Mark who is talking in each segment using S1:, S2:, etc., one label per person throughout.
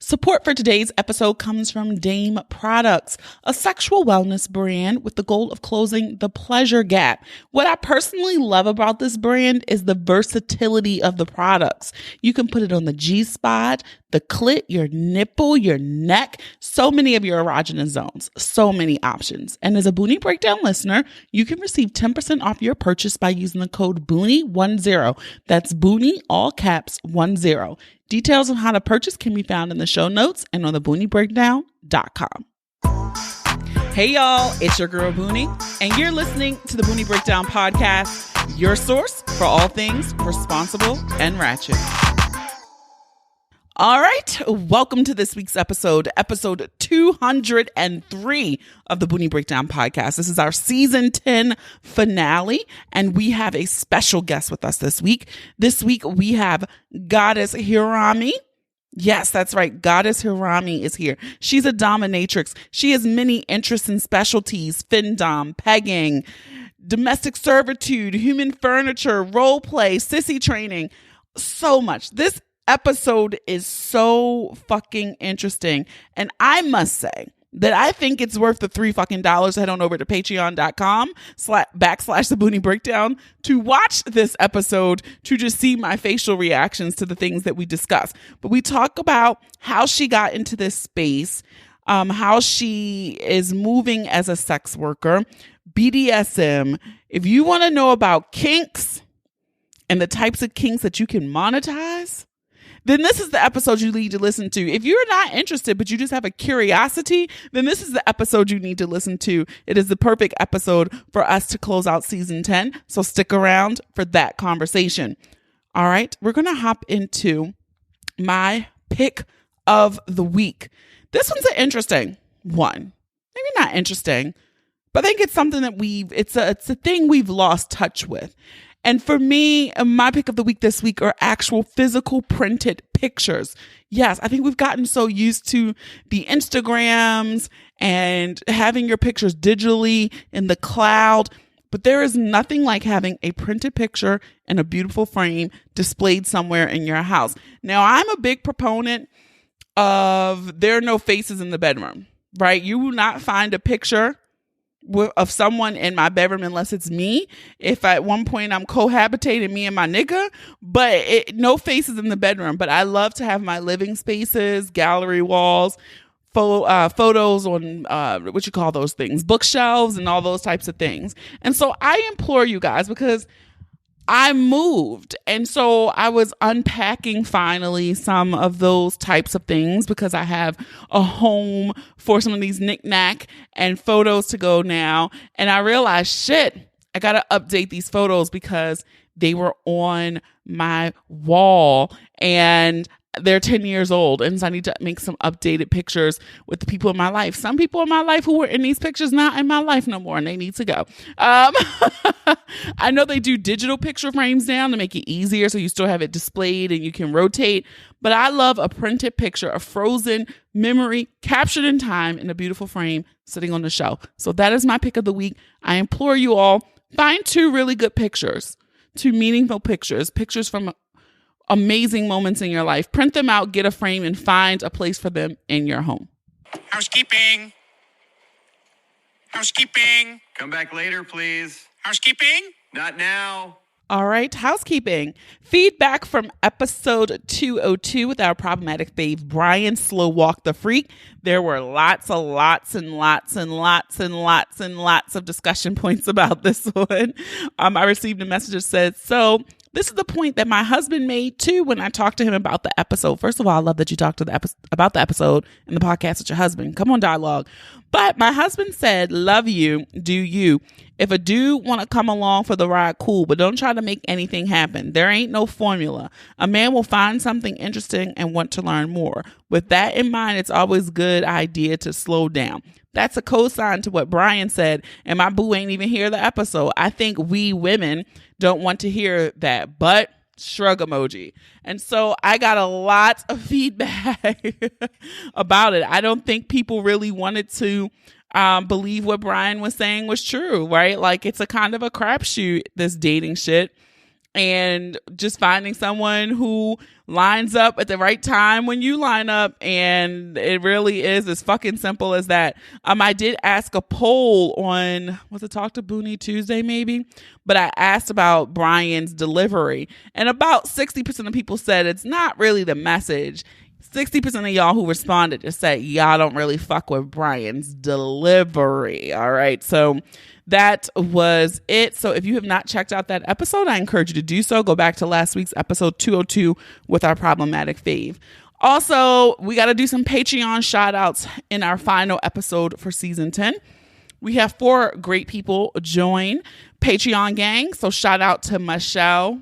S1: Support for today's episode comes from Dame Products, a sexual wellness brand with the goal of closing the pleasure gap. What I personally love about this brand is the versatility of the products. You can put it on the G-spot, the clit, your nipple, your neck, so many of your erogenous zones, so many options. And as a Boonie Breakdown listener, you can receive 10% off your purchase by using the code Boonie10. That's Boonie, all caps, 10. Details on how to purchase can be found in the show notes and on thebooниebreakdown.com. Hey y'all, it's your girl Boonie, and you're listening to the Boonie Breakdown podcast, your source for all things responsible and ratchet. All right, welcome to this week's episode 203 of the Boonie Breakdown podcast. This is our season 10 finale, and we have a special guest with us this week. This week we have Goddess Hiromi. Yes, that's right. Goddess Hiromi is here. She's a dominatrix. She has many interests and specialties: findom, pegging, domestic servitude, human furniture, role play, sissy training, so much. This episode is so fucking interesting. And I must say that I think it's worth the $3 head on over to patreon.com/the Boonie Breakdown to watch this episode, to just see my facial reactions to the things that we discuss. But we talk about how she got into this space, how she is moving as a sex worker, BDSM. If you want to know about kinks and the types of kinks that you can monetize, then this is the episode you need to listen to. If you're not interested, but you just have a curiosity, then this is the episode you need to listen to. It is the perfect episode for us to close out season 10. So stick around for that conversation. All right, we're going to hop into my pick of the week. This one's an interesting one. Maybe not interesting, but I think it's something that it's a thing we've lost touch with. And for me, my pick of the week this week are actual physical printed pictures. Yes, I think we've gotten so used to the Instagrams and having your pictures digitally in the cloud, but there is nothing like having a printed picture in a beautiful frame displayed somewhere in your house. Now, I'm a big proponent of there are no faces in the bedroom, right? You will not find a picture of someone in my bedroom unless it's me. If at one point I'm cohabitating, me and my nigga, but no faces in the bedroom. But I love to have my living spaces, gallery walls, photos on what you call those things, bookshelves, and all those types of things. And so I implore you guys, because I moved, and so I was unpacking finally some of those types of things, because I have a home for some of these knick-knack and photos to go now. And I realized, shit, I got to update these photos because they were on my wall and they're 10 years old. And so I need to make some updated pictures with the people in my life. Some people in my life who were in these pictures not in my life no more, and they need to go. I know they do digital picture frames now to make it easier, so you still have it displayed and you can rotate. But I love a printed picture, a frozen memory captured in time in a beautiful frame sitting on the shelf. So that is my pick of the week. I implore you all, find 2 really good pictures, 2 meaningful pictures from amazing moments in your life. Print them out, get a frame, and find a place for them in your home.
S2: Housekeeping.
S3: Come back later, please.
S2: Housekeeping.
S3: Not now.
S1: All right, housekeeping. Feedback from episode 202 with our problematic fave, Brian Slow Walk the Freak. There were lots of discussion points about this one. I received a message that said, so this is the point that my husband made too when I talked to him about the episode. First of all, I love that you talked to about the episode in the podcast with your husband. Come on, dialogue. But my husband said, love you, do you. If a dude want to come along for the ride, cool, but don't try to make anything happen. There ain't no formula. A man will find something interesting and want to learn more. With that in mind, it's always a good idea to slow down. That's a cosign to what Brian said, and my boo ain't even hear the episode. I think we women don't want to hear that, but shrug emoji. And so I got a lot of feedback about it. I don't think people really wanted to believe what Brian was saying was true, right? Like, it's a kind of a crapshoot, this dating shit. and just finding someone who lines up at the right time when you line up. And it really is as fucking simple as that. I did ask a poll on, was it Talk to Boonie Tuesday maybe? But I asked about Brian's delivery, and about 60% of people said it's not really the message. 60% of y'all who responded just said y'all don't really fuck with Brian's delivery. All right. So that was it. So if you have not checked out that episode, I encourage you to do so. Go back to last week's episode 202 with our problematic fave. Also, we got to do some Patreon shout outs in our final episode for season 10. We have 4 great people join Patreon gang. So shout out to Michelle.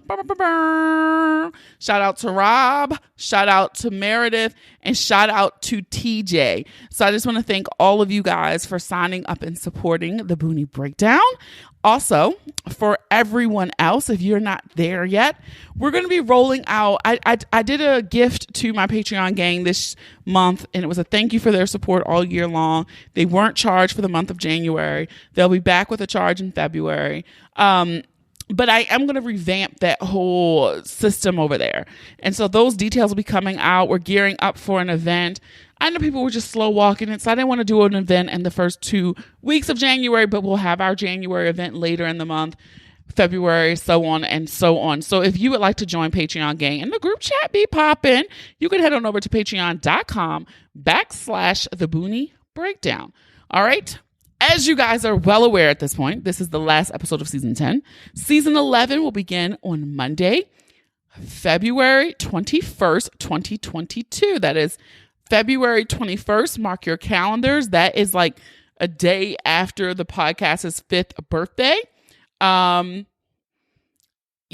S1: Shout out to Rob. Shout out to Meredith. And shout out to TJ. So I just want to thank all of you guys for signing up and supporting the Boonie Breakdown. Also, for everyone else, if you're not there yet, we're going to be rolling out. I did a gift to my Patreon gang this month, and it was a thank you for their support all year long. They weren't charged for the month of January. They'll be back with a charge in February. But I am going to revamp that whole system over there. And so those details will be coming out. We're gearing up for an event. I know people were just slow walking it, so I didn't want to do an event in the first 2 weeks of January, but we'll have our January event later in the month, February, so on and so on. So if you would like to join Patreon gang and the group chat be popping, you can head on over to patreon.com/the Boonie Breakdown. All right. As you guys are well aware at this point, this is the last episode of season 10. Season 11 will begin on Monday, February 21st, 2022. That is February 21st. Mark your calendars. That is like a day after the podcast's 5th birthday.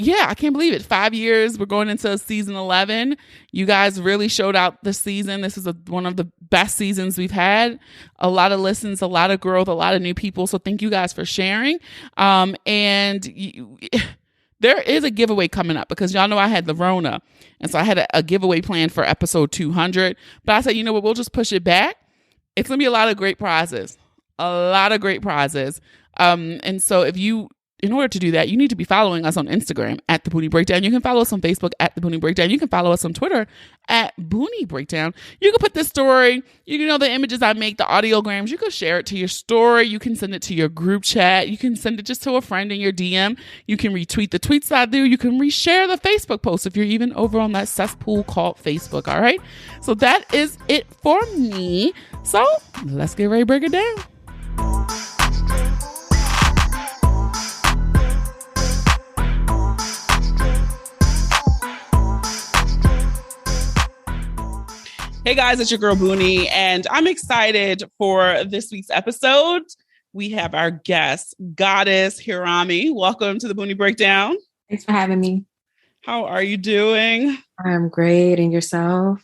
S1: Yeah, I can't believe it. 5 years. We're going into season 11. You guys really showed out this season. This is one of the best seasons we've had. A lot of listens, a lot of growth, a lot of new people. So thank you guys for sharing. There is a giveaway coming up because y'all know I had the Rona. And so I had a giveaway planned for episode 200. But I said, you know what? We'll just push it back. It's going to be a lot of great prizes. A lot of great prizes. And so in order to do that, you need to be following us on Instagram at The Boonie Breakdown. You can follow us on Facebook at The Boonie Breakdown. You can follow us on Twitter at Boonie Breakdown. You can put this story, you know, the images I make, the audiograms, you can share it to your story. You can send it to your group chat. You can send it just to a friend in your DM. You can retweet the tweets that I do. You can reshare the Facebook post if you're even over on that cesspool called Facebook. All right. So that is it for me. So let's get ready to break it down. Hey guys, it's your girl Boonie, and I'm excited for this week's episode. We have our guest, Goddess Hiromi. Welcome to the Boonie Breakdown.
S4: Thanks for having me.
S1: How are you doing?
S4: I'm great. And yourself?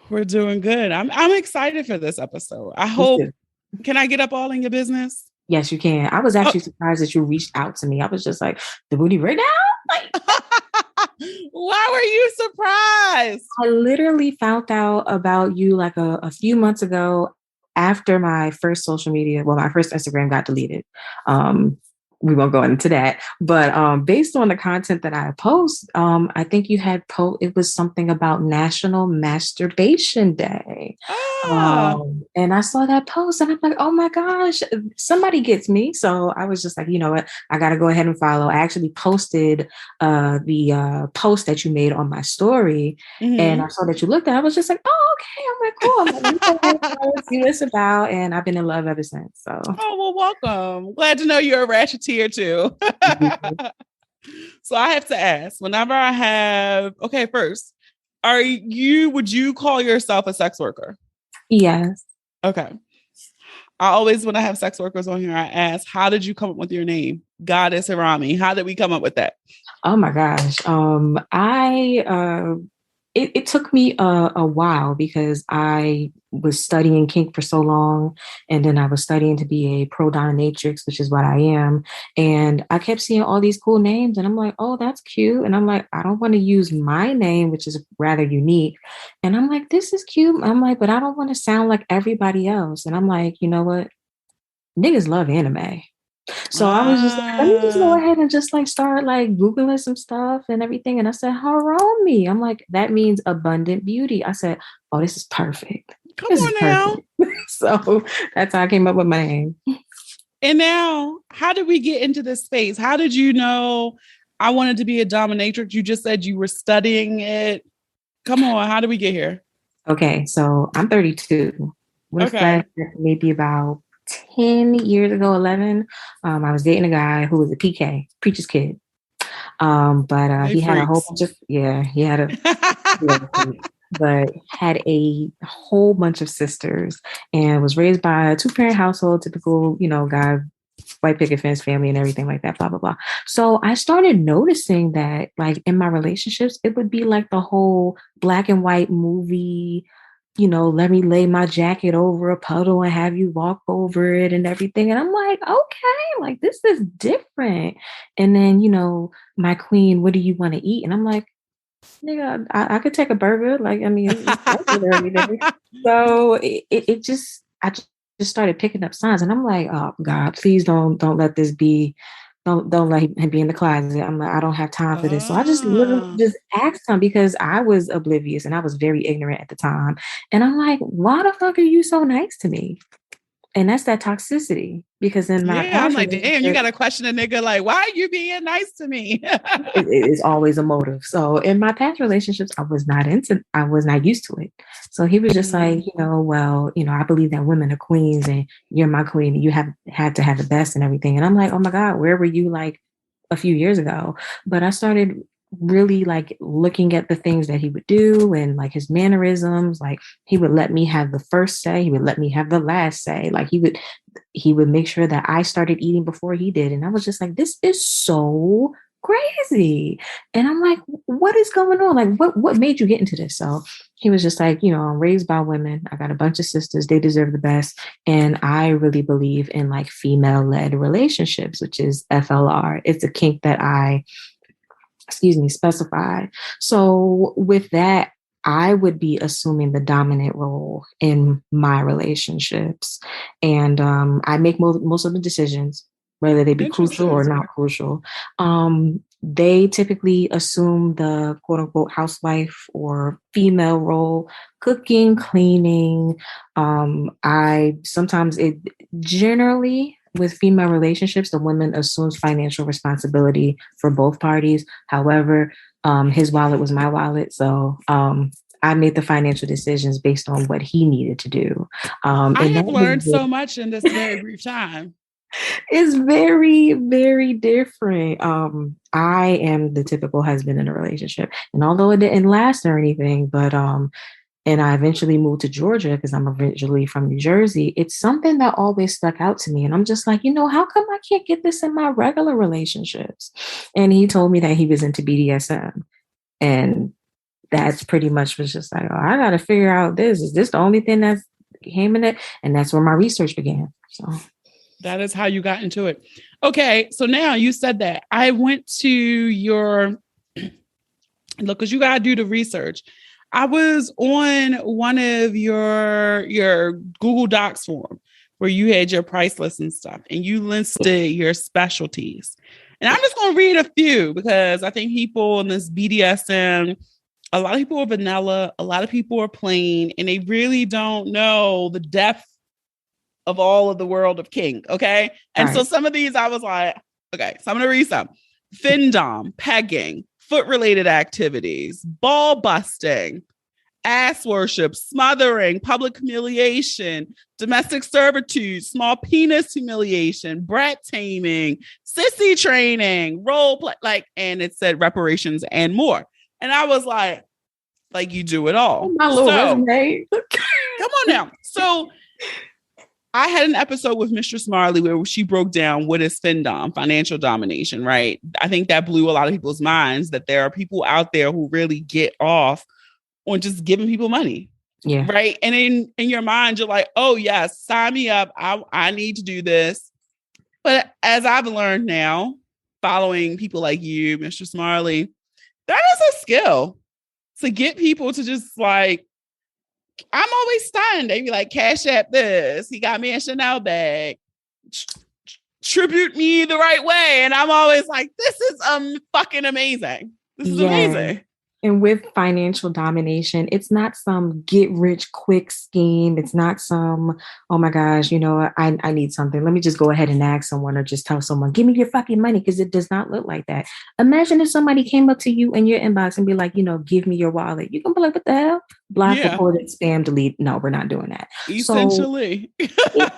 S1: We're doing good. I'm excited for this episode. I hope. Can I get up all in your business?
S4: Yes, you can. I was actually surprised that you reached out to me. I was just like, the Boonie Breakdown? Like,
S1: why were you surprised?
S4: I literally found out about you like a few months ago after my first social media, my first Instagram got deleted. We won't go into that, but based on the content that I post, I think you had it was something about National Masturbation Day. And I saw that post and I'm like, oh my gosh, somebody gets me. So I was just like, you know what, I got to go ahead and follow. I actually posted the post that you made on my story, and I saw that you looked at it. I was just like, oh, okay. I'm like, cool. I'm like, see what it's about. And I've been in love ever since. So,
S1: oh, well, welcome. Glad to know you're a ratcheteer too. So I have to ask, whenever I have, first, would you call yourself a sex worker?
S4: Yes.
S1: Okay. I always, when I have sex workers on here, I ask, how did you come up with your name? Goddess Hiromi. How did we come up with that?
S4: Oh my gosh. It took me a while because I was studying kink for so long. And then I was studying to be a pro dominatrix, which is what I am. And I kept seeing all these cool names and I'm like, oh, that's cute. And I'm like, I don't want to use my name, which is rather unique. And I'm like, this is cute. I'm like, but I don't want to sound like everybody else. And I'm like, you know what? Niggas love anime. So I was just like, let me just go
S1: Ah,
S4: ahead and just like start like Googling some stuff and everything. And I said, Hiromi. I'm like, that means abundant beauty. I said, oh, this is perfect.
S1: come
S4: This is
S1: on now.
S4: perfect. So that's how I came up with my name.
S1: And now, how did we get into this space? How did you know I wanted to be a dominatrix? You just said you were studying it. Come on, how did we get here?
S4: Okay, so I'm 32. We're
S1: Okay.
S4: flashback maybe about 10 years ago, 11. I was dating a guy who was a PK, preacher's kid. But
S1: They
S4: he had a whole
S1: freaks.
S4: bunch of, yeah, he had a, yeah, but had a whole bunch of sisters and was raised by a two-parent household, typical, guy, white picket fence family and everything like that, blah, blah, blah. So I started noticing that like in my relationships, it would be like the whole black and white movie, let me lay my jacket over a puddle and have you walk over it and everything. And I'm like, okay, like this is different. And then, my queen, what do you want to eat? And I'm like, nigga, I could take a burger. Like, I mean, it's worth it every day. So it just, I just started picking up signs, and I'm like, oh God, please don't let this be, don't let him be in the closet. I'm like, I don't have time for this. So I just literally
S1: Ah,
S4: just asked him because I was oblivious and I was very ignorant at the time. And I'm like, why the fuck are you so nice to me? And that's that toxicity because in my
S1: yeah. I'm
S4: past
S1: like, damn, you got
S4: relationship,
S1: to question a nigga like, why are you being nice to me?
S4: it is always a motive. So in my past relationships, I was not used to it. So he was just like,
S1: Mm.
S4: well, I believe that women are queens and you're my queen. And you have had to have the best and everything. And I'm like, oh my God, where were you like a few years ago? But I started really like looking at the things that he would do and like his mannerisms. Like he would let me have the first say, he would let me have the last say. Like he would make sure that I started eating before he did. And I was just like, this is so crazy. And I'm like, what is going on? Like, what made you get into this? So he was just like, I'm raised by women. I got a bunch of sisters. They deserve the best. And I really believe in like female-led relationships, which is FLR. It's a kink that I, specify. So with that, I would be assuming the dominant role in my relationships. And I make most of the decisions, whether they be crucial or
S1: Interesting.
S4: not crucial. They typically assume the quote unquote housewife or female role, cooking, cleaning. I sometimes it generally with female relationships, the woman assumes financial responsibility for both parties. However, his wallet was my wallet. So I made the financial decisions based on what he needed to do.
S1: I
S4: And
S1: have
S4: that was
S1: learned so much in this very brief time.
S4: it's very, very different. I am the typical husband in a relationship. And although it didn't last or anything, but and I eventually moved to Georgia because I'm originally from New Jersey. It's something that always stuck out to me. And I'm just like, how come I can't get this in my regular relationships? And he told me that he was into BDSM. And that's pretty much was just like, oh, I got to figure out this. Is this the only thing that's came in it? And that's where my research began. So
S1: That is how you got into it. Okay, so now you said that. I went to your look, because you gotta do the research. I was on one of your Google Docs form where you had your price list and stuff, and you listed your specialties. And I'm just gonna read a few because I think people in this BDSM, a lot of people are vanilla, a lot of people are plain, and they really don't know the depth of all of the world of kink. Okay. And so
S4: right.
S1: some of these I was like, okay, so I'm gonna read some. Findom, pegging, foot related activities, ball busting, ass worship, smothering, public humiliation, domestic servitude, small penis humiliation, brat taming, sissy training, role play, like, and it said reparations and more. And I was like you do it all.
S4: My little
S1: So
S4: resume.
S1: come on now. So I had an episode with Mistress Marley where she broke down what is FinDom, financial domination, right? I think that blew a lot of people's minds that there are people out there who really get off on just giving people money.
S4: Yeah.
S1: Right. And in your mind, you're like, oh, yes, sign me up. I need to do this. But as I've learned now, following people like you, Mistress Marley, that is a skill to get people to just like, I'm always stunned. They be like, Cash App this. He got me a Chanel bag. tribute me the right way. And I'm always like, this is fucking amazing. This is amazing.
S4: And with financial domination, it's not some get rich quick scheme. It's not some, oh my gosh, you know, I need something. Let me just go ahead and ask someone or just tell someone, give me your fucking money, because it does not look like that. Imagine if somebody came up to you in your inbox and be like, you know, give me your wallet. You can be like, what the hell? Block, reported, spam, delete. No, we're not doing that.
S1: Essentially.
S4: So,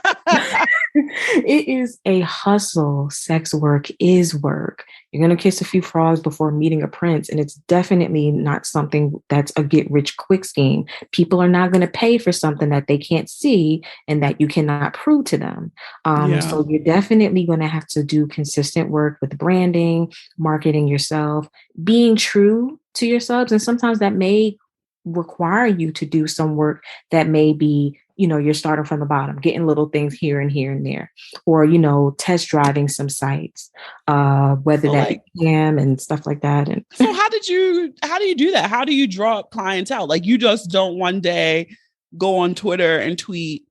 S4: it is a hustle. Sex work is work. You're going to kiss a few frogs before meeting a prince. And it's definitely not something that's a get rich quick scheme. People are not going to pay for something that they can't see and that you cannot prove to them. So you're definitely going to have to do consistent work with branding, marketing yourself, being true to your subs. And sometimes that may require you to do some work that may be, you know, you're starting from the bottom, getting little things here and here and there, or, you know, test driving some sites, whether that be scam and stuff like that. And
S1: so how do you do that? How do you draw up clientele? Like, you just don't one day go on Twitter and tweet,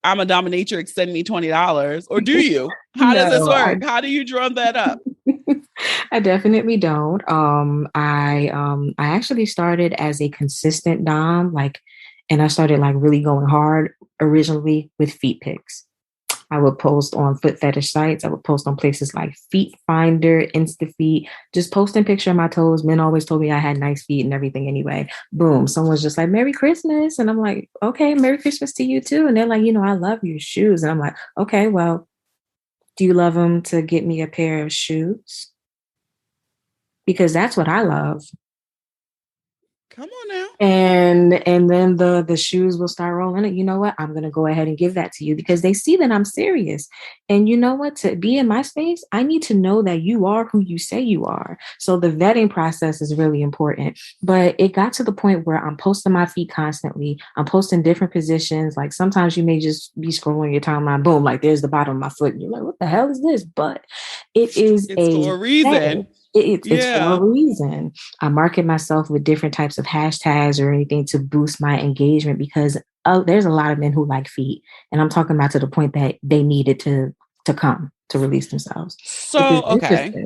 S1: I'm a dominatrix, send me $20, or do you? How does this work? How do you draw that up?
S4: I definitely don't. I actually started as a consistent dom, and I started really going hard originally with feet pics. I would post on foot fetish sites. I would post on places like Feet Finder, InstaFeet, just posting picture of my toes. Men always told me I had nice feet and everything anyway. Boom. Someone's just like, Merry Christmas. And I'm like, okay, Merry Christmas to you too. And they're like, you know, I love your shoes. And I'm like, okay, well, do you love them to get me a pair of shoes? Because that's what I love.
S1: Come on now.
S4: And then the shoes will start rolling it. You know what? I'm going to go ahead and give that to you because they see that I'm serious. And you know what? To be in my space, I need to know that you are who you say you are. So the vetting process is really important. But it got to the point where I'm posting my feet constantly. I'm posting different positions. Like sometimes you may just be scrolling your timeline. Boom, like there's the bottom of my foot. And you're like, what the hell is this? But it's
S1: for a reason.
S4: It's for a reason. I market myself with different types of hashtags or anything to boost my engagement because there's a lot of men who like feet. And I'm talking about to the point that they needed to come to release themselves.
S1: So, okay.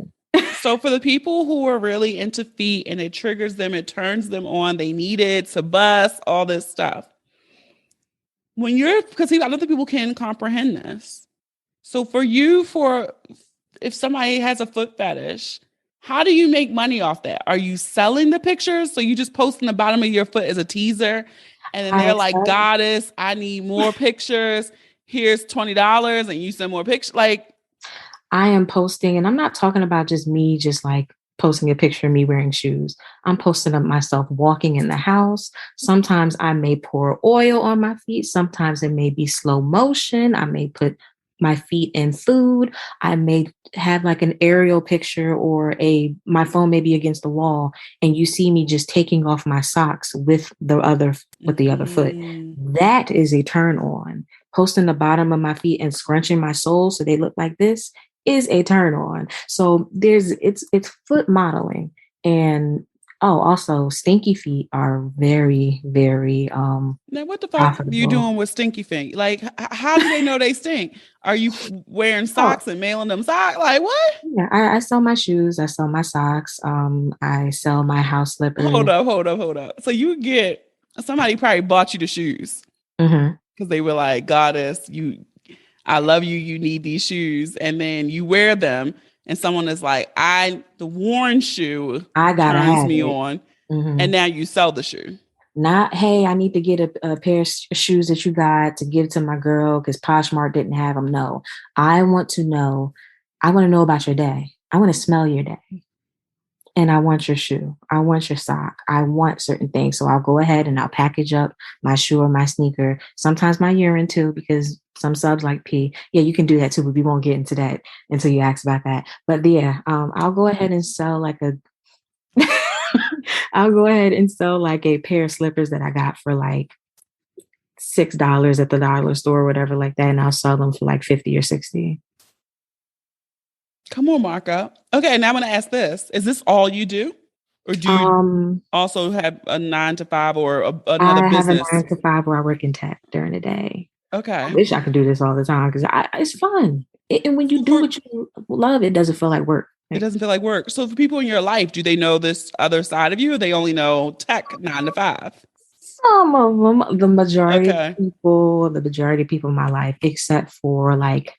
S1: So for the people who are really into feet and it triggers them, it turns them on, they need it to bust, all this stuff. Because I don't think people can comprehend this. So for you, if somebody has a foot fetish, how do you make money off that? Are you selling the pictures? So you just posting the bottom of your foot as a teaser and then they're like, Goddess, I need more pictures. Here's $20 and you send more pictures. Like,
S4: I am posting, and I'm not talking about just me, just like posting a picture of me wearing shoes. I'm posting of myself walking in the house. Sometimes I may pour oil on my feet. Sometimes it may be slow motion. I may put my feet in food. I may have like an aerial picture or my phone may be against the wall and you see me just taking off my socks with the other foot. That is a turn on. Posting the bottom of my feet and scrunching my soles so they look like this is a turn on. So it's foot modeling. And also stinky feet are very, very
S1: now what the fuck are you doing with stinky feet? Like, how do they know they stink? Are you wearing socks and mailing them socks? Like what?
S4: Yeah, I sell my shoes, I sell my socks, I sell my house slippers.
S1: Hold up. So somebody probably bought you the shoes because they were like, Goddess, I love you. You need these shoes. And then you wear them. And someone is like, the worn shoe turns me on. And now you sell the shoe.
S4: Not, hey, I need to get a pair of shoes that you got to give to my girl because Poshmark didn't have them. No, I want to know about your day. I want to smell your day. And I want your shoe. I want your sock. I want certain things. So I'll go ahead and I'll package up my shoe or my sneaker. Sometimes my urine too, because some subs like pee. Yeah, you can do that too, but we won't get into that until you ask about that. But yeah, I'll go ahead and sell a pair of slippers that I got for like $6 at the dollar store or whatever like that. And I'll sell them for like 50 or 60.
S1: Come on, Marco. Okay, now I'm going to ask this. Is this all you do? Or do you also have a 9 to 5 or another business?
S4: I have a 9 to 5 where I work in tech during the day.
S1: Okay.
S4: I wish I could do this all the time because it's fun. And when you do what you love, it doesn't feel like work.
S1: It doesn't feel like work. So for people in your life, do they know this other side of you, or they only know tech 9 to 5?
S4: Some of them, the majority
S1: Okay.
S4: of people in my life, except for like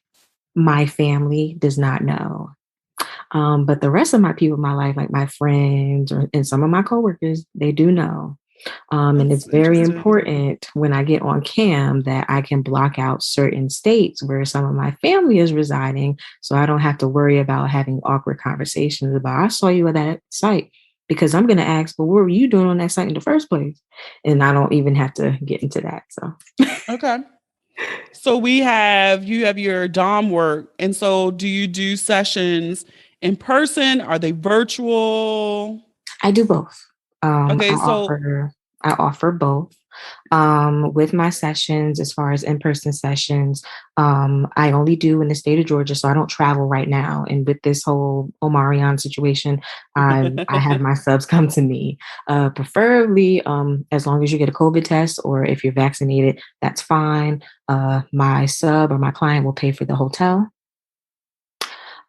S4: my family, does not know. But the rest of my people in my life, like my friends and some of my coworkers, they do know. And it's very important when I get on cam that I can block out certain states where some of my family is residing, so I don't have to worry about having awkward conversations about, I saw you at that site, because I'm going to ask, but what were you doing on that site in the first place? And I don't even have to get into that. So,
S1: okay. So you have your Dom work. And so do you do sessions in person? Are they virtual?
S4: I do both.
S1: Okay,
S4: I offer both. With my sessions, as far as in-person sessions, I only do in the state of Georgia, so I don't travel right now. And with this whole Omarion situation, I have my subs come to me. Preferably, as long as you get a COVID test or if you're vaccinated, that's fine. My sub or my client will pay for the hotel.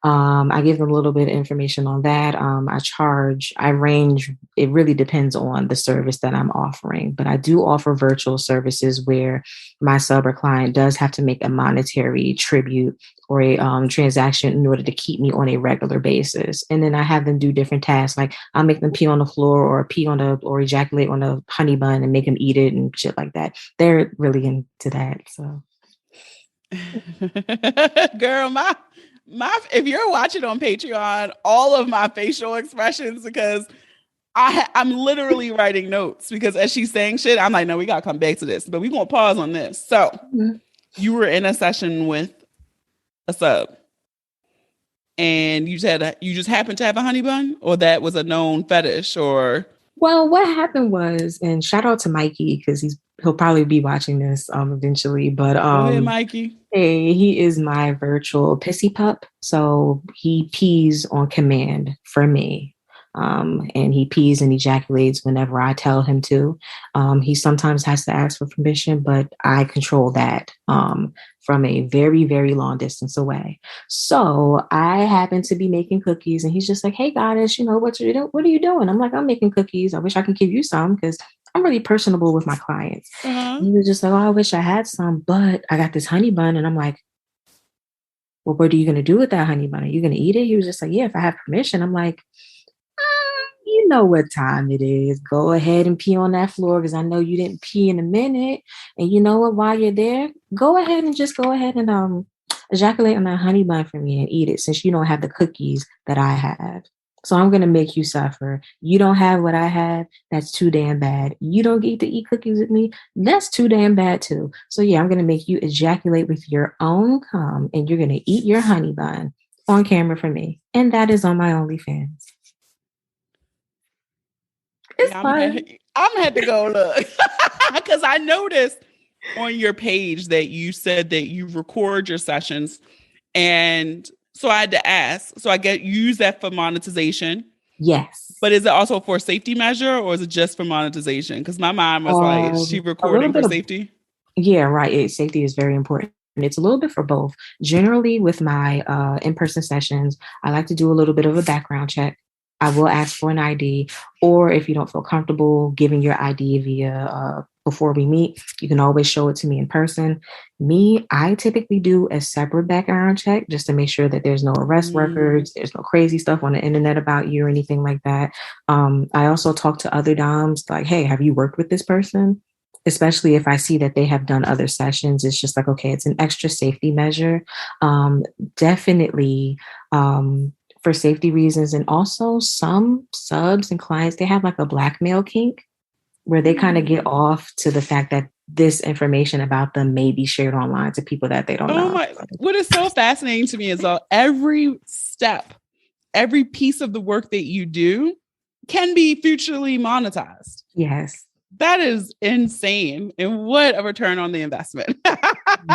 S4: I give them a little bit of information on that. I range, it really depends on the service that I'm offering, but I do offer virtual services where my sub or client does have to make a monetary tribute or a transaction in order to keep me on a regular basis. And then I have them do different tasks. Like I'll make them pee on the floor or ejaculate on a honey bun and make them eat it and shit like that. They're really into that. So.
S1: Girl, my if you're watching on Patreon, all of my facial expressions, because I'm literally writing notes, because as she's saying shit, I'm like, no, we gotta come back to this, but we gonna pause on this. So you were in a session with a sub and you just happened to have a honey bun, or that was a known fetish, or?
S4: Well, what happened was, and shout out to Mikey, because he'll probably be watching this eventually, but
S1: go ahead, Mikey.
S4: Hey, he is my virtual pissy pup. So he pees on command for me. And he pees and ejaculates whenever I tell him to. He sometimes has to ask for permission, but I control that from a very, very long distance away. So I happen to be making cookies, and he's just like, "Hey, Goddess, what are you doing?" I'm like, "I'm making cookies. I wish I could give you some, because I'm really personable with my clients."
S1: Uh-huh.
S4: He was just like, "Oh, I wish I had some, but I got this honey bun." And I'm like, "Well, what are you going to do with that honey bun? Are you going to eat it?" He was just like, "Yeah, if I have permission." I'm like, "You know what time it is. Go ahead and pee on that floor, because I know you didn't pee in a minute. And you know what? While you're there, go ahead and ejaculate on that honey bun for me and eat it, since you don't have the cookies that I have. So I'm going to make you suffer. You don't have what I have. That's too damn bad. You don't get to eat cookies with me. That's too damn bad too. So yeah, I'm going to make you ejaculate with your own cum, and you're going to eat your honey bun on camera for me. And that is on my OnlyFans." It's
S1: Yeah,
S4: fun.
S1: I'm gonna have to go look, because I noticed on your page that you said that you record your sessions, and so I had to ask. So use that for monetization.
S4: Yes.
S1: But is it also for a safety measure, or is it just for monetization? Because my mind was like, is she recording for safety?
S4: Yeah, right. Safety is very important. It's a little bit for both. Generally, with my in-person sessions, I like to do a little bit of a background check. I will ask for an ID, or if you don't feel comfortable giving your ID before we meet, you can always show it to me in person. I typically do a separate background check just to make sure that there's no arrest records, there's no crazy stuff on the internet about you or anything like that. I also talk to other doms like, "Hey, have you worked with this person?" Especially if I see that they have done other sessions. It's just like, okay, it's an extra safety measure. Definitely for safety reasons. And also some subs and clients, they have like a blackmail kink where they kind of get off to the fact that this information about them may be shared online to people that they don't know.
S1: What is so fascinating to me is every step, every piece of the work that you do can be futurely monetized.
S4: Yes.
S1: That is insane. And what a return on the investment.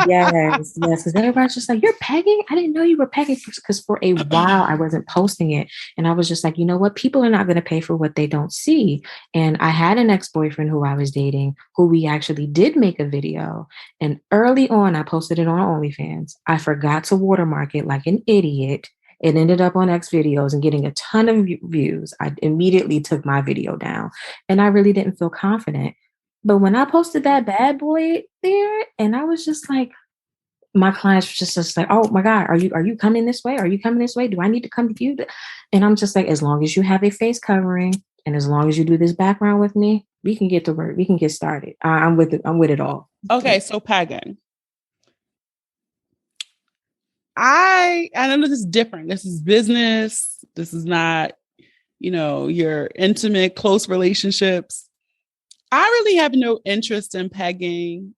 S4: Yes, yes. Because everybody's just like, you're pegging? I didn't know you were pegging. Because for a while I wasn't posting it. And I was just like, you know what? People are not going to pay for what they don't see. And I had an ex-boyfriend who I was dating, who we actually did make a video. And early on, I posted it on OnlyFans. I forgot to watermark it like an idiot. It ended up on X videos and getting a ton of views. I immediately took my video down and I really didn't feel confident. But when I posted that bad boy there, and I was just like, my clients were just like, oh my God, are you coming this way? Are you coming this way? Do I need to come to you? And I'm just like, as long as you have a face covering and as long as you do this background with me, we can get to work. We can get started. I'm with it. I'm with it all.
S1: Okay, so pegging. I know this is different. This is business. This is not, your intimate, close relationships. I really have no interest in pegging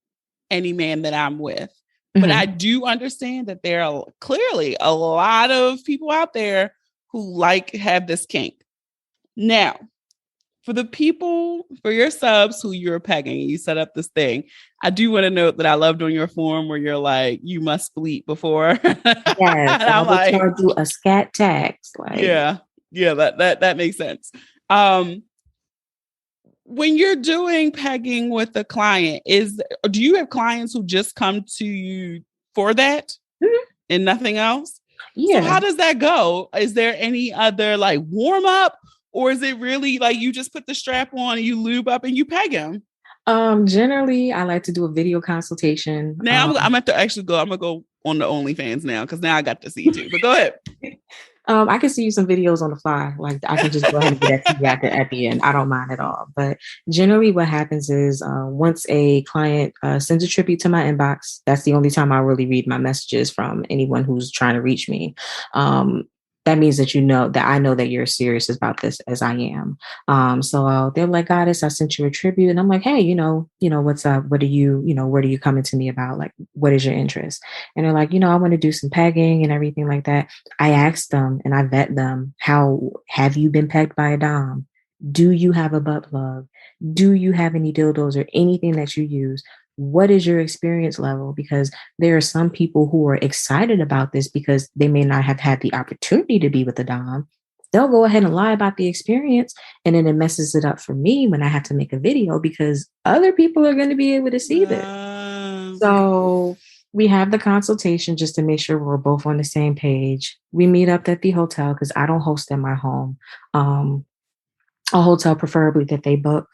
S1: any man that I'm with. But I do understand that there are clearly a lot of people out there who have this kink. Now, for your subs who you're pegging, you set up this thing. I do want to note that I loved on your form where you're like, you must bleep before.
S4: Yes, I'm like, do a scat tax. Like,
S1: yeah, that makes sense. When you're doing pegging with a client, do you have clients who just come to you for that and nothing else?
S4: Yeah.
S1: So how does that go? Is there any other warm up, or is it really you just put the strap on and you lube up and you peg him?
S4: Generally, I like to do a video consultation.
S1: Now I'm going to actually go. I'm gonna go on the OnlyFans now because now I got to see you too. But go ahead.
S4: I can see you some videos on the fly. Like I can just go ahead and get that to you at the end. I don't mind at all. But generally what happens is once a client sends a tribute to my inbox, that's the only time I really read my messages from anyone who's trying to reach me. That means that I know that you're serious about this as I am. So they're like, Goddess, I sent you a tribute. And I'm like, hey, what's up? What are you, what are you coming to me about? Like, what is your interest? And they're like, I want to do some pegging and everything like that. I asked them and I vet them. How have you been pegged by a dom? Do you have a butt plug? Do you have any dildos or anything that you use? What is your experience level? Because there are some people who are excited about this because they may not have had the opportunity to be with a dom. They'll go ahead and lie about the experience, and then it messes it up for me when I have to make a video because other people are going to be able to see this. So we have the consultation just to make sure we're both on the same page. We meet up at the hotel because I don't host in my home. A hotel preferably that they book.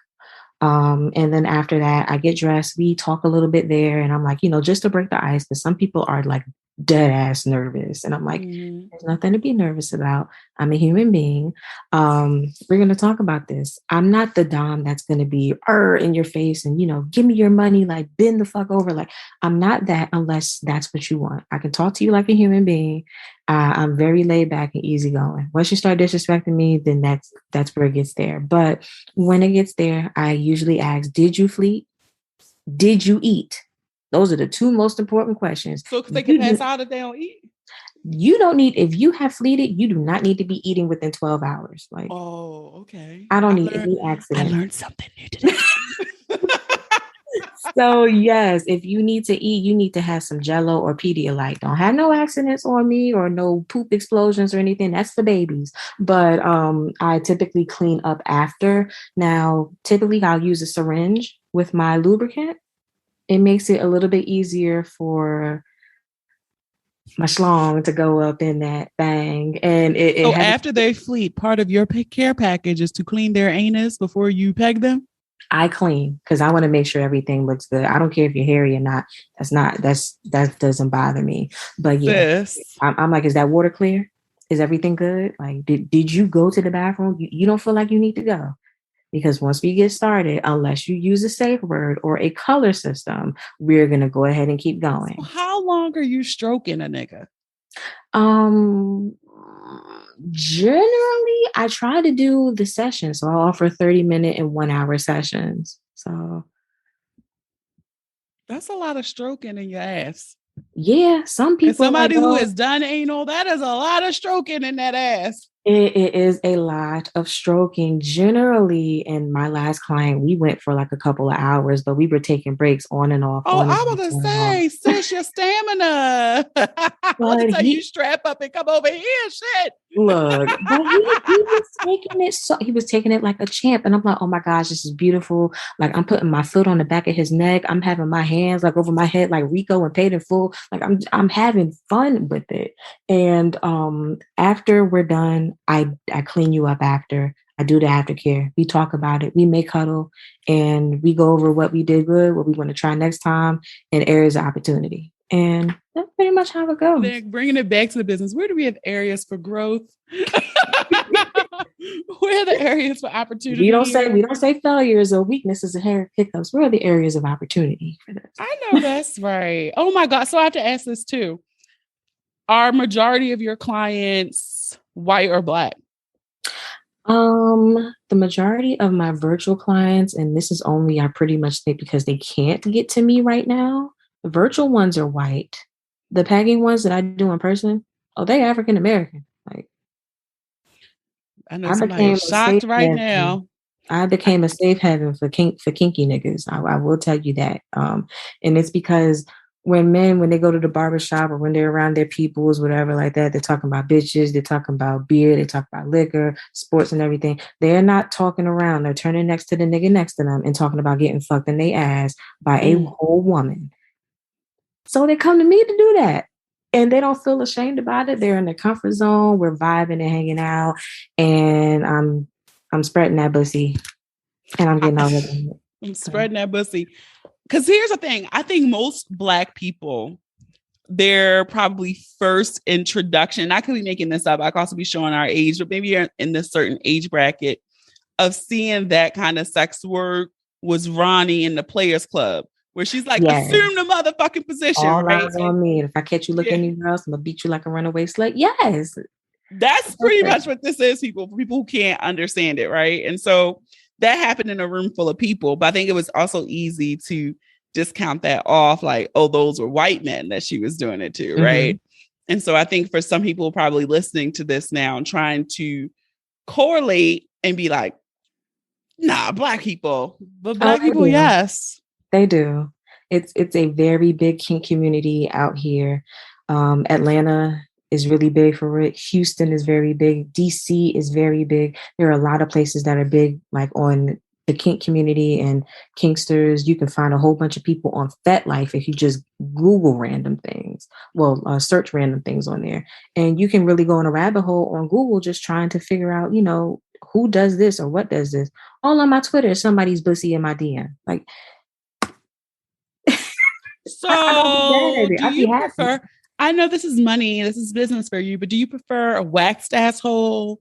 S4: And then after that, I get dressed. We talk a little bit there. And I'm like, just to break the ice, because some people are like dead ass nervous. And I'm like, there's nothing to be nervous about. I'm a human being. We're going to talk about this. I'm not the dom that's going to be in your face and, give me your money, like bend the fuck over. Like, I'm not that unless that's what you want. I can talk to you like a human being. I'm very laid back and easygoing. Once you start disrespecting me, then that's where it gets there. But when it gets there, I usually ask, did you fleet? Did you eat? Those are the two most important questions.
S1: So they can pass out if they don't eat?
S4: You don't need, if you have fleeted, you do not need to be eating within 12 hours. Like,
S1: oh, okay.
S4: I don't need any accident.
S1: I learned something new today.
S4: So yes, if you need to eat, you need to have some Jello or Pedialyte. Don't have no accidents on me or no poop explosions or anything. That's for babies. But I typically clean up after. Now, typically I'll use a syringe with my lubricant. It makes it a little bit easier for my schlong to go up in that thing. And
S1: so after they fleet, part of your care package is to clean their anus before you peg them?
S4: I clean because I want to make sure everything looks good. I don't care if you're hairy or not. That doesn't bother me. But yeah, I'm like, is that water clear? Is everything good? Like, did you go to the bathroom? You don't feel like you need to go? Because once we get started, unless you use a safe word or a color system, we're going to go ahead and keep going.
S1: So how long are you stroking a nigga?
S4: Generally, I try to do the session. So I offer 30-minute and 1-hour sessions. So
S1: that's a lot of stroking in your ass.
S4: Yeah, some people.
S1: As somebody who has done anal, that is a lot of stroking in that ass.
S4: It is a lot of stroking. Generally, in my last client, we went for like a couple of hours, but we were taking breaks on and off,
S1: Oh,
S4: on and
S1: I was
S4: off,
S1: gonna
S4: on and off.
S1: say, sis, your stamina. I want to
S4: But
S1: tell you,
S4: he
S1: strap up and come over here, shit.
S4: look, but he was taking it so he was taking it like a champ. And I'm like, oh my gosh, this is beautiful. Like I'm putting my foot on the back of his neck. I'm having my hands like over my head, like Rico and Paid in Full. Like I'm having fun with it. And after we're done, I clean you up after. I do the aftercare. We talk about it. We may cuddle and we go over what we did good, what we want to try next time, and areas of opportunity. And that's pretty much how it goes.
S1: Then bringing it back to the business, where do we have areas for growth? Where are the areas for opportunity?
S4: We don't say failures or weaknesses and hiccups. Where are the areas of opportunity for this?
S1: I know that's right. Oh my God. So I have to ask this too. Are majority of your clients white or black?
S4: The majority of my virtual clients, and this is only I pretty much think because they can't get to me right now. The virtual ones are white. The pegging ones that I do in person, oh, they African American. Like
S1: I know
S4: I
S1: somebody
S4: became
S1: is
S4: a
S1: shocked
S4: safe
S1: right
S4: haven.
S1: now.
S4: I became a safe haven for kinky niggas. I will tell you that. And it's because when they go to the barbershop or when they're around their peoples, whatever like that, they're talking about bitches, they're talking about beer, they talk about liquor, sports and everything. They're not talking around. They're turning next to the nigga next to them and talking about getting fucked in their ass by a whole woman. So they come to me to do that. And they don't feel ashamed about it. They're in their comfort zone. We're vibing and hanging out. And I'm spreading that pussy. And I'm getting all of it.
S1: I'm spreading that pussy. Because here's the thing. I think most Black people, their probably first introduction, I could be making this up. I could also be showing our age, but maybe you're in this certain age bracket of seeing that kind of sex work was Ronnie in the Players Club, where she's like, assume the motherfucking position,
S4: all
S1: right?
S4: eyes on me. And if I catch you looking anywhere else, I'm gonna beat you like a runaway slut. Yes.
S1: That's pretty much what this is, people who can't understand it, right? And so that happened in a room full of people, but I think it was also easy to just count that off, like, oh, those were white men that she was doing it to, right? Mm-hmm. And so I think for some people probably listening to this now and trying to correlate and be like, nah, Black people, but Black people, yes.
S4: They do. It's a very big kink community out here. Atlanta is really big for it. Houston is very big. DC is very big. There are a lot of places that are big, like on the kink community and kinksters. You can find a whole bunch of people on FetLife if you just Google random things. Well, search random things on there. And you can really go in a rabbit hole on Google just trying to figure out, who does this or what does this. All on my Twitter, somebody's pussy in my DM. Like,
S1: so do you prefer, I know this is money, this is business for you, but do you prefer a waxed asshole,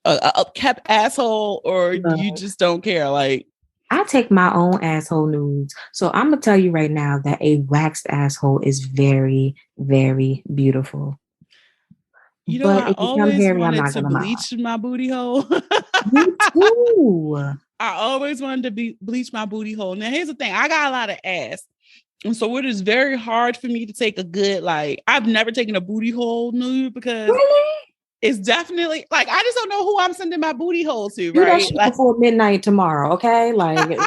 S1: a kept asshole, or you just don't care? Like,
S4: I take my own asshole nudes. So I'm going to tell you right now that a waxed asshole is very, very beautiful.
S1: You know, I always wanted to bleach my booty hole.
S4: Me too.
S1: I always wanted to bleach my booty hole. Now, here's the thing. I got a lot of ass. And so it is very hard for me to take a good, like, I've never taken a booty hole nude because it's definitely, like, I just don't know who I'm sending my booty hole to, right?
S4: Like, before midnight tomorrow, okay? Like,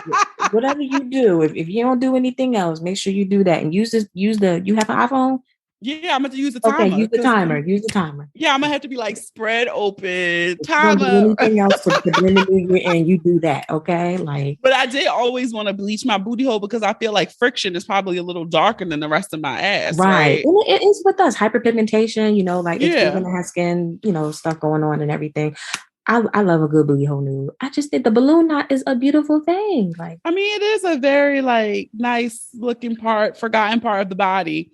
S4: whatever you do, if you don't do anything else, make sure you do that. And you have an iPhone?
S1: Yeah, I'm going to use the timer.
S4: Okay, use the timer.
S1: Yeah, I'm going to have to be like spread open,
S4: timer. Do anything else to blend it and you do that, okay? Like,
S1: but I did always want to bleach my booty hole because I feel like friction is probably a little darker than the rest of my ass, right?
S4: And it is with us, hyperpigmentation, like if you're going to have skin, stuff going on and everything. I love a good booty hole nude. I just think the balloon knot is a beautiful thing. Like,
S1: I mean, it is a very like nice looking forgotten part of the body.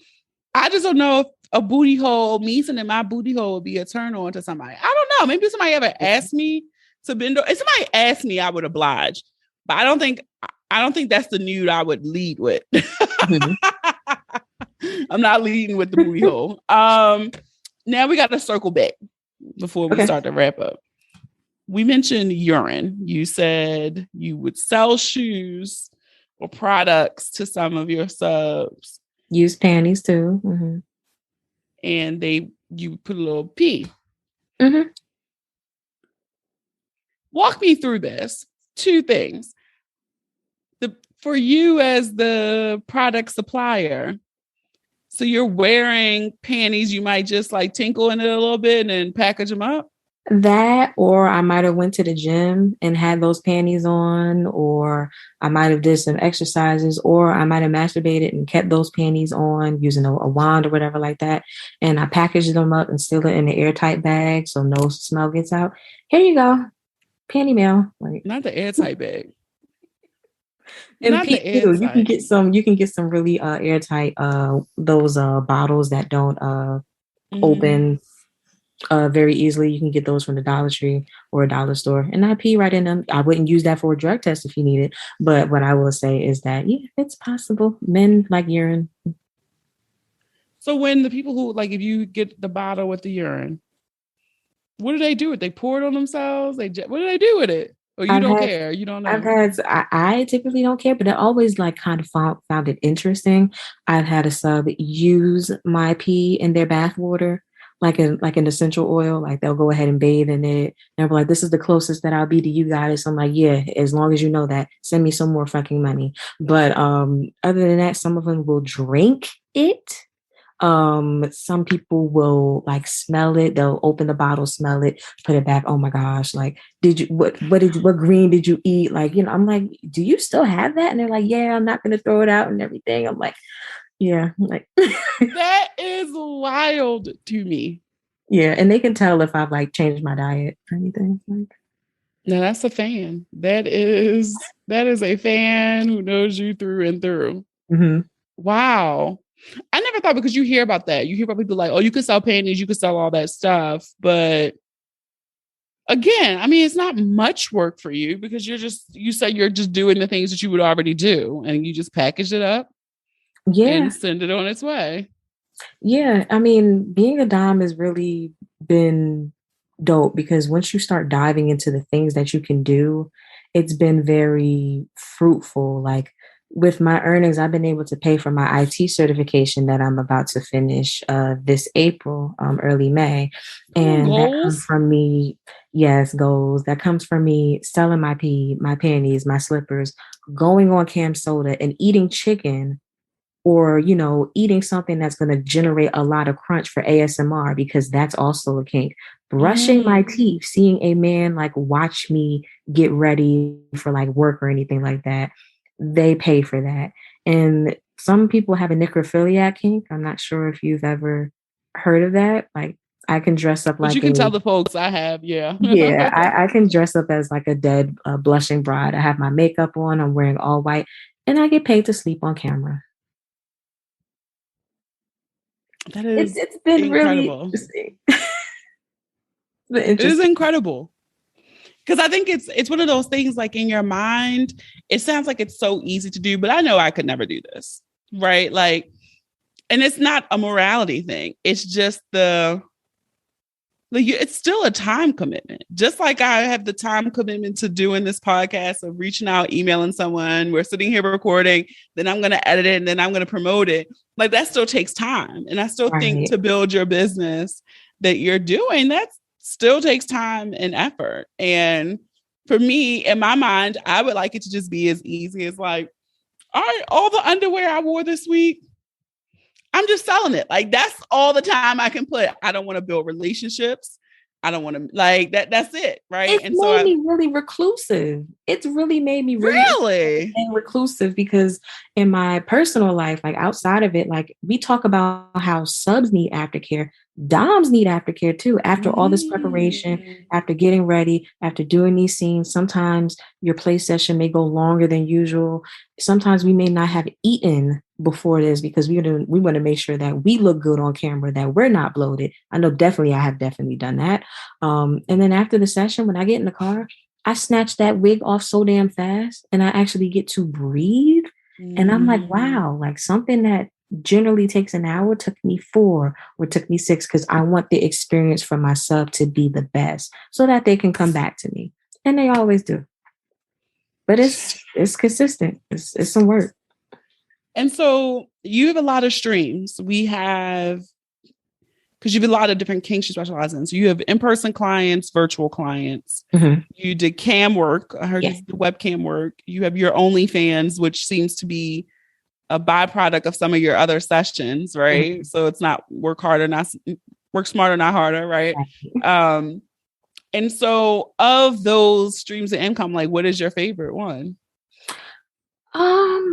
S1: I just don't know if a booty hole, me sending my booty hole would be a turn on to somebody. I don't know. Maybe somebody ever asked me to bend over. If somebody asked me, I would oblige. But I don't think that's the nude I would lead with. Mm-hmm. I'm not leading with the booty hole. Now we got to circle back before we start to wrap up. We mentioned urine. You said you would sell shoes or products to some of your subs.
S4: Use panties too. Mm-hmm.
S1: And you put a little pee.
S4: Mm-hmm.
S1: walk me through this. Two things. For you as the product supplier, so you're wearing panties, you might just like tinkle in it a little bit and then package them up?
S4: That, or I might have went to the gym and had those panties on, or I might have did some exercises, or I might have masturbated and kept those panties on using a wand or whatever like that. And I packaged them up and still it in an airtight bag so no smell gets out. Here you go. Panty mail. Like,
S1: not the airtight bag.
S4: and
S1: Not the
S4: too,
S1: airtight.
S4: you can get some really airtight those bottles that don't open very easily. You can get those from the Dollar Tree or a dollar store, and I pee right in them. I wouldn't use that for a drug test if you need it, but what I will say is that yeah, it's possible. Men like urine.
S1: So when the people who like, if you get the bottle with the urine, what do they do with it? They pour it on themselves. What do they do with it? Or you don't care? You don't know?
S4: I typically don't care, but I always like kind of found it interesting. I've had a sub use my pee in their bath water, like an essential oil. Like they'll go ahead and bathe in it. And they're like, this is the closest that I'll be to you guys. I'm like, yeah, as long as you know that, send me some more fucking money. But other than that, some of them will drink it. Some people will like smell it. They'll open the bottle, smell it, put it back. Oh my gosh. Like, what green did you eat? Like, I'm like, do you still have that? And they're like, yeah, I'm not going to throw it out and everything. I'm like, yeah, like
S1: that is wild to me.
S4: Yeah. And they can tell if I've like changed my diet or anything. Like,
S1: now that's a fan. That is a fan who knows you through and through.
S4: mm-hmm.
S1: Wow. I never thought, because you hear about that. You hear about people like, oh, you could sell panties, you could sell all that stuff. But again, I mean, it's not much work for you because you say you're just doing the things that you would already do and you just package it up and send it on its way.
S4: Yeah. I mean, being a dom has really been dope because once you start diving into the things that you can do, it's been very fruitful. Like, with my earnings, I've been able to pay for my IT certification that I'm about to finish this April, early May. And that comes from me, yes, goals. That comes from me selling my panties, my slippers, going on Cam Soda and eating chicken or, eating something that's going to generate a lot of crunch for ASMR, because that's also a kink. Brushing my teeth, seeing a man like watch me get ready for like work or anything like that. They pay for that. And some people have a necrophiliac kink. I'm not sure if you've ever heard of that. Like, I can dress up
S1: but you can tell the folks I have. Yeah.
S4: I can dress up as like a dead blushing bride. I have my makeup on. I'm wearing all white and I get paid to sleep on camera.
S1: That is
S4: it's been
S1: incredible.
S4: Really
S1: It is incredible. Because I think it's one of those things like in your mind, it sounds like it's so easy to do, but I know I could never do this, right? Like, and it's not a morality thing. It's just it's still a time commitment. Just like I have the time commitment to doing this podcast, of reaching out, emailing someone, we're sitting here recording, then I'm going to edit it and then I'm going to promote it. Like, that still takes time. And I still think to build your business that you're doing, that still takes time and effort. And for me, in my mind, I would like it to just be as easy as like, all right, all the underwear I wore this week, I'm just selling it. Like, that's all the time I can put. I don't want to build relationships. I don't want to like that. That's it. Right.
S4: It's made me really reclusive. It's really made me really reclusive, because in my personal life, like outside of it, like we talk about how subs need aftercare. Doms need aftercare too. After all this preparation, after getting ready, after doing these scenes, sometimes your play session may go longer than usual. Sometimes we may not have eaten before this because we want to make sure that we look good on camera, that we're not bloated. I know I have definitely done that. And then after the session, when I get in the car, I snatch that wig off so damn fast and I actually get to breathe. And I'm like, wow, like something that generally takes an hour took me 4 or took me 6, because I want the experience for my sub to be the best so that they can come back to me. And they always do. But it's consistent. It's some work.
S1: And so you have a lot of streams. We have because you have a lot of different kinks you specialize in. So you have in-person clients, virtual clients.
S4: Mhm.
S1: You did cam work. I heard
S4: Yeah.
S1: you did webcam work. You have your OnlyFans, which seems to be a byproduct of some of your other sessions, right?
S4: Mhm.
S1: So it's not work harder, not work smarter, not harder, right?
S4: Right.
S1: And so of those streams of income, like what is your favorite one?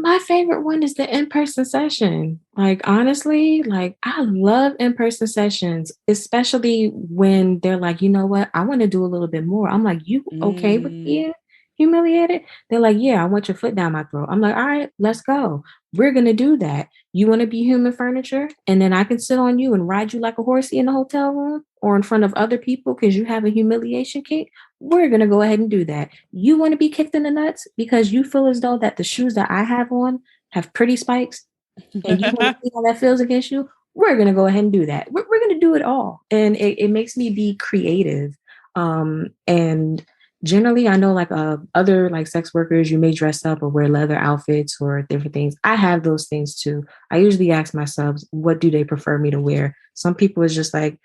S4: My favorite one is the in-person session. Like, honestly, like I love in-person sessions, especially when they're like, you know what, I want to do a little bit more. I'm like, you okay with
S1: Mm.
S4: being humiliated? They're like, yeah, I want your foot down my throat. I'm like, all right, let's go. We're gonna do that. You want to be human furniture, and then I can sit on you and ride you like a horsey in the hotel room or in front of other people because you have a humiliation kink. We're gonna go ahead and do that. You want to be kicked in the nuts because you feel as though that the shoes that I have on have pretty spikes and you want to see how that feels against you. We're going to go ahead and do that. We're going to do it all. And it makes me be creative. And generally I know like other like sex workers, you may dress up or wear leather outfits or different things. I have those things too. I usually ask my subs, what do they prefer me to wear? Some people is just like,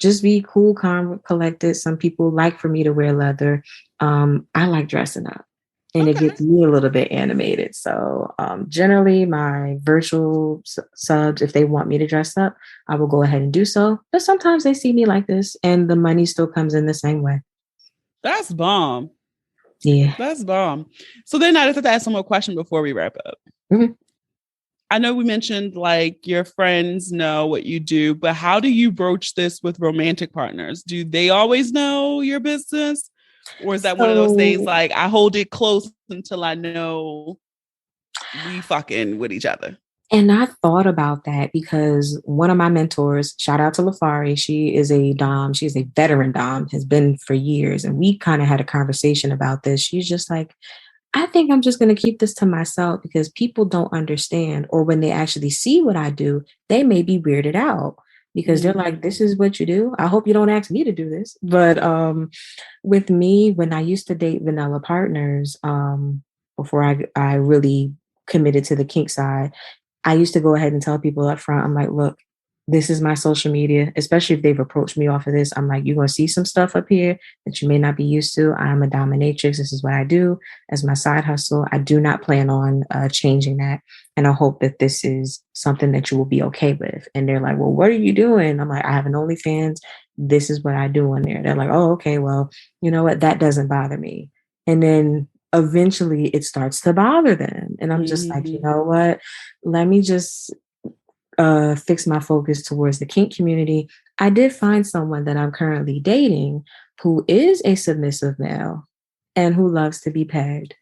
S4: just be cool, calm, collected. Some people like for me to wear leather. I like dressing up and it
S1: Okay.
S4: gets me a little bit animated. So generally my virtual subs, if they want me to dress up, I will go ahead and do so. But sometimes they see me like this and the money still comes in the same way.
S1: That's bomb.
S4: Yeah.
S1: That's bomb. So then I just have to ask one more question before we wrap up.
S4: Mhm.
S1: I know we mentioned like your friends know what you do, but how do you broach this with romantic partners? Do they always know your business? Or is that one of those things
S4: So
S1: like I hold it close until I know we fucking with each other?
S4: And I thought about that because one of my mentors, shout out to Lafari, she is a Dom, she's a veteran Dom, has been for years. And we kind of had a conversation about this. She's just like, I think I'm just going to keep this to myself because people don't understand. Or when they actually see what I do, they may be weirded out because they're like, this is what you do. I hope you don't ask me to do this. But with me, when I used to date vanilla partners, before I really committed to the kink side, I used to go ahead and tell people up front, I'm like, look, this is my social media, especially if they've approached me off of this. I'm like, you're going to see some stuff up here that you may not be used to. I'm a dominatrix. This is what I do as my side hustle. I do not plan on changing that. And I hope that this is something that you will be okay with. And they're like, well, what are you doing? I'm like, I have an OnlyFans. This is what I do on there. They're like, oh, okay, well, you know what? That doesn't bother me. And then eventually it starts to bother them. And I'm just like, you know what? Let me just fix my focus towards the kink community. I did find someone that I'm currently dating who is a submissive male and who loves to be pegged.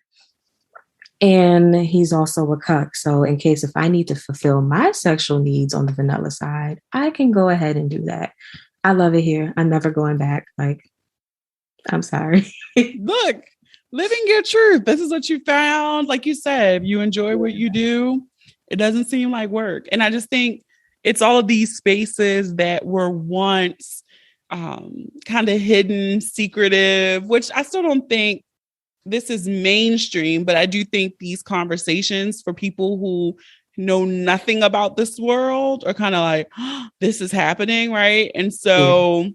S4: And he's also a cuck. So in case if I need to fulfill my sexual needs on the vanilla side, I can go ahead and do that. I love it here. I'm never going back. Like, I'm sorry.
S1: Look, living your truth. This is what you found. Like you said, you enjoy what you do. It doesn't seem like work. And I just think it's all of these spaces that were once kind of hidden, secretive, which I still don't think this is mainstream, but I do think these conversations for people who know nothing about this world are kind of like, oh, this is happening, right? And so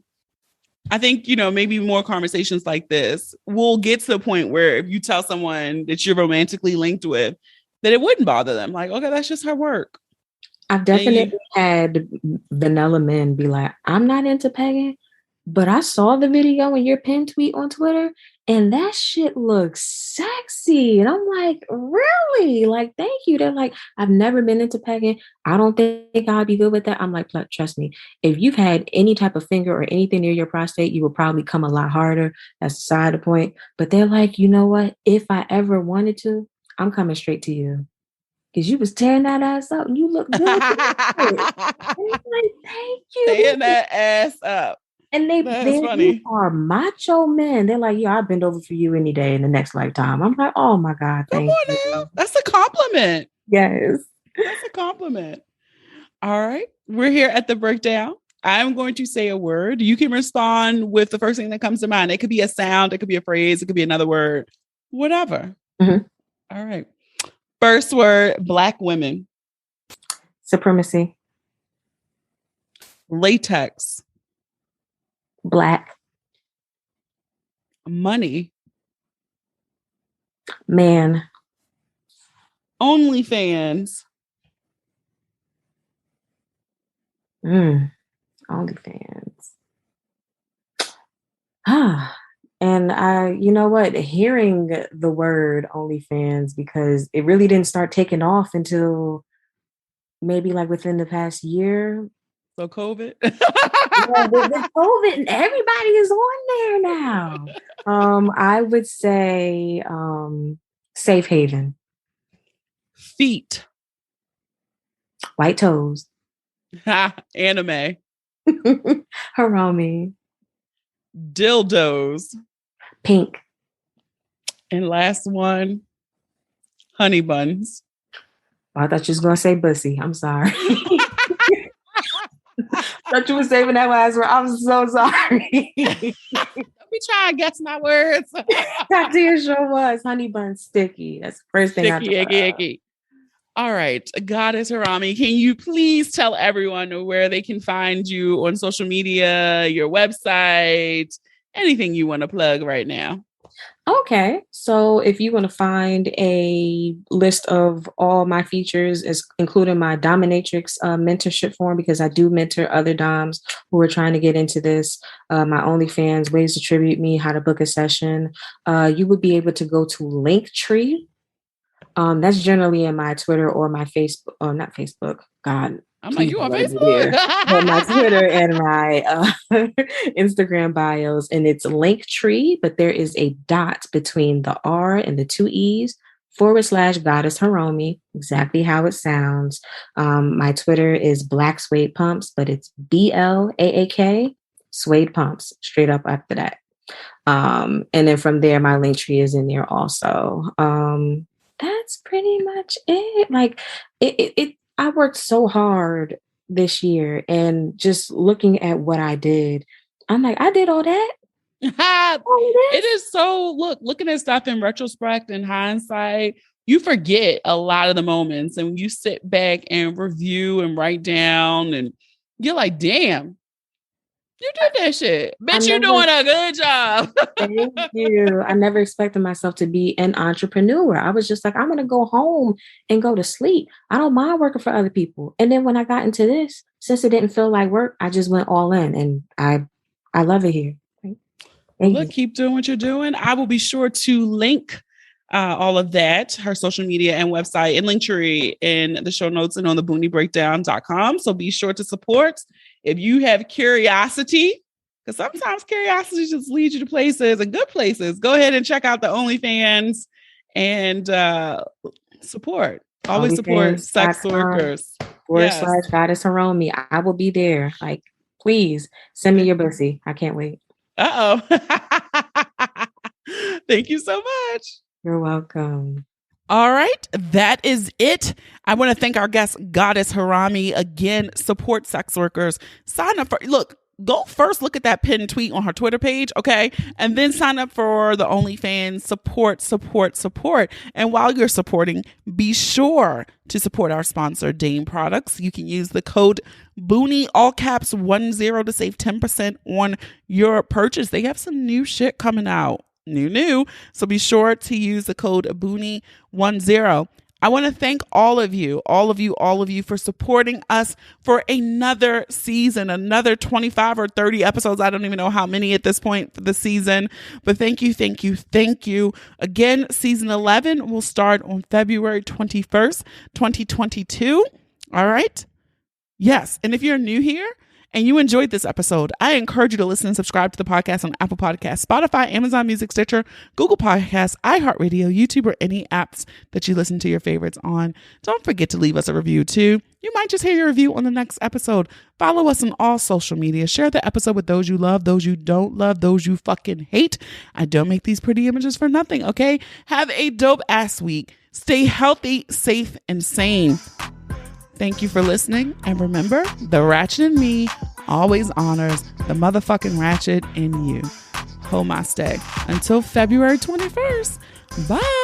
S1: I think, maybe more conversations like this will get to the point where if you tell someone that you're romantically linked with, that it wouldn't bother them. Like, okay, that's just her work.
S4: I've definitely had vanilla men be like, I'm not into pegging, but I saw the video in your pin tweet on Twitter and that shit looks sexy. And I'm like, really? Like, thank you. They're like, I've never been into pegging. I don't think I'd be good with that. I'm like, trust me, if you've had any type of finger or anything near your prostate, you will probably come a lot harder. That's beside the point. But they're like, you know what? If I ever wanted to, I'm coming straight to you. Because you was tearing that ass up and you look good. Like, thank you.
S1: Tearing that ass up.
S4: And these are macho men. They're like, yeah, I'll bend over for you any day in the next lifetime. I'm like, oh my God,
S1: Come
S4: thank
S1: on
S4: you.
S1: now. That's a compliment.
S4: Yes.
S1: That's a compliment. All right. We're here at the breakdown. I'm going to say a word. You can respond with the first thing that comes to mind. It could be a sound, it could be a phrase, it could be another word, whatever.
S4: Mm-hmm.
S1: All right. First word, Black women.
S4: Supremacy.
S1: Latex.
S4: Black.
S1: Money.
S4: Man.
S1: OnlyFans.
S4: OnlyFans. And you know what? Hearing the word OnlyFans, because it really didn't start taking off until maybe like within the past year.
S1: So COVID.
S4: With COVID, everybody is on there now. I would say safe haven.
S1: Feet.
S4: White toes.
S1: Anime.
S4: Hiromi.
S1: Dildos.
S4: Pink.
S1: And last one, honey buns.
S4: Oh, I thought you was gonna say bussy. I'm sorry. Thought you were saving that last word. I'm so sorry.
S1: Let me try and guess my words.
S4: That dear sure was. Honey bun sticky. That's the first thing
S1: sticky, icky. All right, Goddess Hiromi, can you please tell everyone where they can find you on social media, your website, anything you want to plug right now?
S4: Okay, so if you want to find a list of all my features, including my dominatrix mentorship form, because I do mentor other doms who are trying to get into this, my OnlyFans, ways to tribute me, how to book a session, you would be able to go to Linktree. That's generally in my Twitter or my Facebook, or not Facebook. God,
S1: I'm like, you on Facebook?
S4: But my Twitter and my Instagram bios, and it's Linktree, but there is a dot between the R and the 2 E's / Goddess Hiromi, exactly how it sounds. My Twitter is Black Suede Pumps, but it's BLAAK Suede Pumps, straight up after that. And then from there, my Linktree is in there also. That's pretty much it. Like I worked so hard this year, and just looking at what I did, I'm like, I did all that.
S1: It is so, looking at stuff in retrospect and hindsight, you forget a lot of the moments, and when you sit back and review and write down, and you're like, damn, you did that shit. Bitch, you're doing a good job.
S4: Thank you. I never expected myself to be an entrepreneur. I was just like, I'm going to go home and go to sleep. I don't mind working for other people. And then when I got into this, since it didn't feel like work, I just went all in, and I love it here.
S1: Keep doing what you're doing. I will be sure to link all of that, her social media and website, and Linktree in the show notes and on the booniebreakdown.com. So be sure to support. If you have curiosity, because sometimes curiosity just leads you to places, and good places, go ahead and check out the OnlyFans and support. Always support sex workers.
S4: / Goddess Hiromi. I will be there. Like, please send me your pussy. I can't wait.
S1: Thank you so much.
S4: You're welcome.
S1: All right, that is it. I want to thank our guest, Goddess Hiromi. Again, support sex workers. Sign up for, go first, look at that pinned tweet on her Twitter page, okay? And then sign up for the OnlyFans. Support. And while you're supporting, be sure to support our sponsor, Dame Products. You can use the code Boonie, all caps 10, to save 10% on your purchase. They have some new shit coming out. New. So be sure to use the code Boonie10. I want to thank all of you for supporting us for another season, another 25 or 30 episodes. I don't even know how many at this point for the season, but thank you. Again, season 11 will start on February 21st, 2022. All right. Yes. And if you're new here and you enjoyed this episode, I encourage you to listen and subscribe to the podcast on Apple Podcasts, Spotify, Amazon Music, Stitcher, Google Podcasts, iHeartRadio, YouTube, or any apps that you listen to your favorites on. Don't forget to leave us a review too. You might just hear your review on the next episode. Follow us on all social media. Share the episode with those you love, those you don't love, those you fucking hate. I don't make these pretty images for nothing, okay? Have a dope ass week. Stay healthy, safe, and sane. Thank you for listening. And remember, the ratchet in me always honors the motherfucking ratchet in you. Namaste. Until February 21st. Bye.